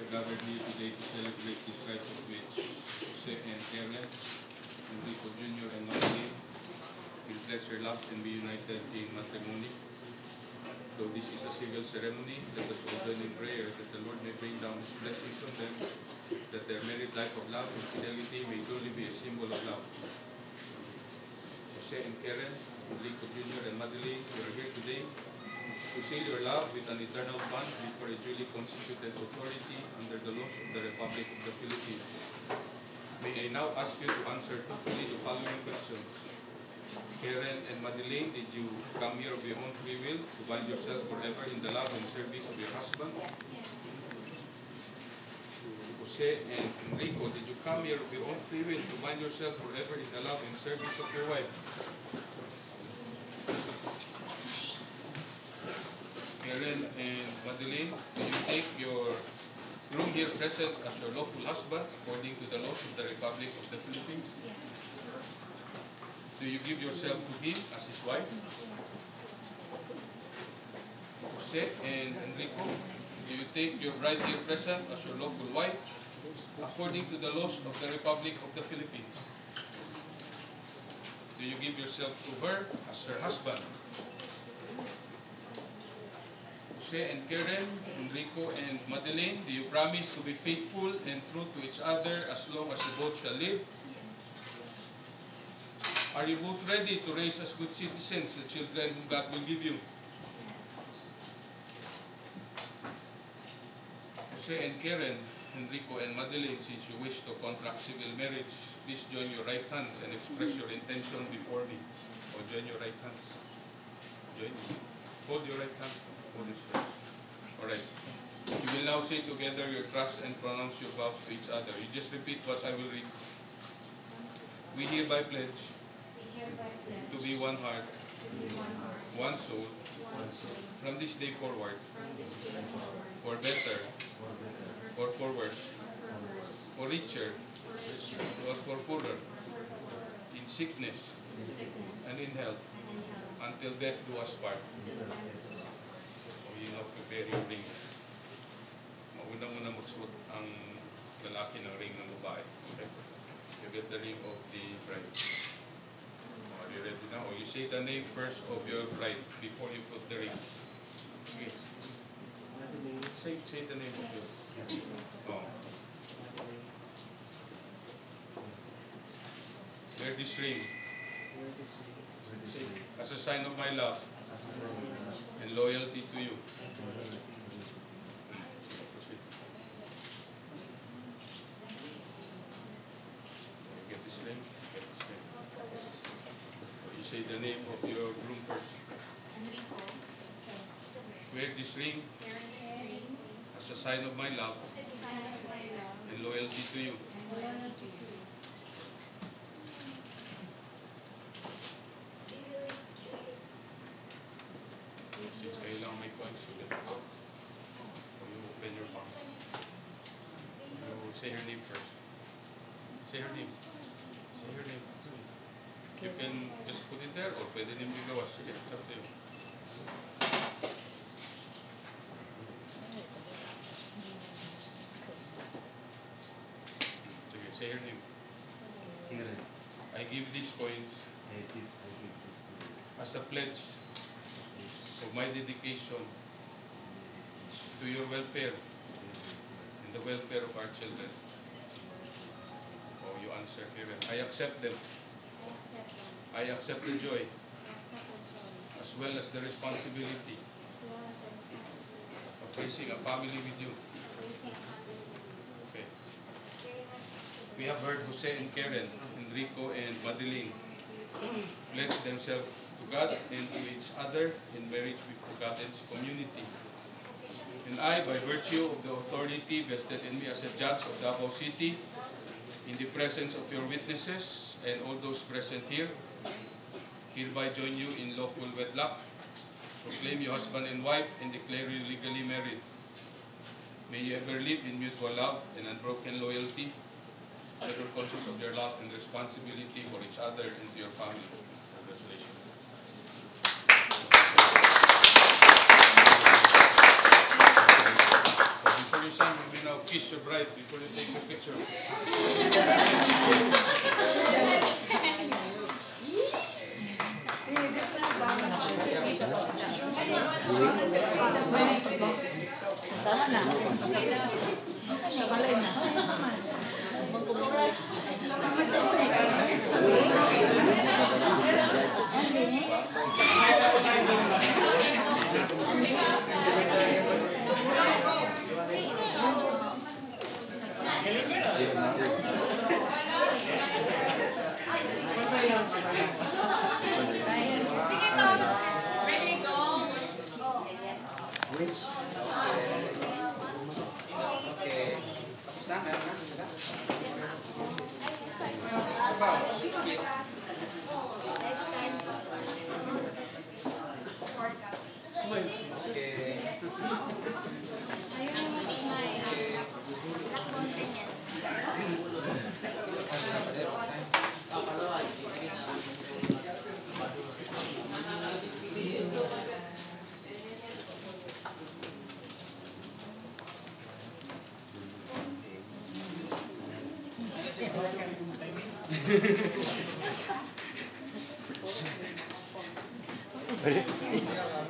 gathered here today to celebrate this rite of which Jose and Karen, Enrico Jr. and Natalie will pledge their love and be united in matrimony. Though this is a civil ceremony, let us all join in prayer that the Lord may bring down His blessings on them, that their married life of love and fidelity may truly be a symbol of love. Jose and Karen, Enrico Jr. and Madeline, you are here today to seal your love with an eternal bond before a duly constituted authority under the laws of the Republic of the Philippines. May I now ask you to answer truthfully the following questions. Karen and Madeline, did you come here of your own free will to bind yourself forever in the love and service of your husband? Jose and Enrico, did you come here of your own free will to bind yourself forever in the love and service of your wife? Karen and Madeline, do you take your groom here present as your lawful husband according to the laws of the Republic of the Philippines? Do you give yourself to him as his wife? Jose and Enrico, do you take your bride here present as your lawful wife according to the laws of the Republic of the Philippines? Do you give yourself to her as her husband? Jose and Karen, Enrico and Madeline, do you promise to be faithful and true to each other as long as you both shall live? Are you both ready to raise as good citizens the children whom God will give you? Jose and Karen, Enrico and Madeline, since you wish to contract civil marriage, please join your right hands and express your intention before me. Or join your right hands. Join me. Hold your right hand. Hold it first. Alright. You will now say together your trust and pronounce your vows to each other. You just repeat what I will read. We hereby pledge to be one heart, one soul, from this day forward, for better, or for worse, for richer, or for poorer, in sickness and in health, until death do us part. So you now prepare your rings. Mauna muna magsuot ang lalaki ng ring ng babae. Okay? You get the ring of the bride. Are you ready now? Or you say the name first of your bride before you put the ring. Okay. Say the name of your Wear this ring as a sign of my love and loyalty to you. Get this ring. You say the name of your groom first. Wear this ring as a sign of my love and loyalty to you. Since kailangan may coins ulit, you open your palm. You say her name first. Say her name. Say her name. You can just put it there or pwede niyong bigawas. Sige, it's up to you. Sige, say her name. I give these coins as a pledge of my dedication to your welfare and the welfare of our children. Oh, you answer, Karen. I accept them. I accept the joy as well as the responsibility of raising a family with you. Okay. We have heard Jose and Karen, Enrico and Madeline pledge themselves to God and to each other in marriage before God and His community. And I, by virtue of the authority vested in me as a judge of Davao City, in the presence of your witnesses and all those present here, hereby join you in lawful wedlock, proclaim you husband and wife, and declare you legally married. May you ever live in mutual love and unbroken loyalty, ever conscious of your love and responsibility for each other and to your family. Congratulations. Before you sign, we will now kiss kiss your bride before you take the picture. Tama na. Sabalay na. Ready, go. Ready?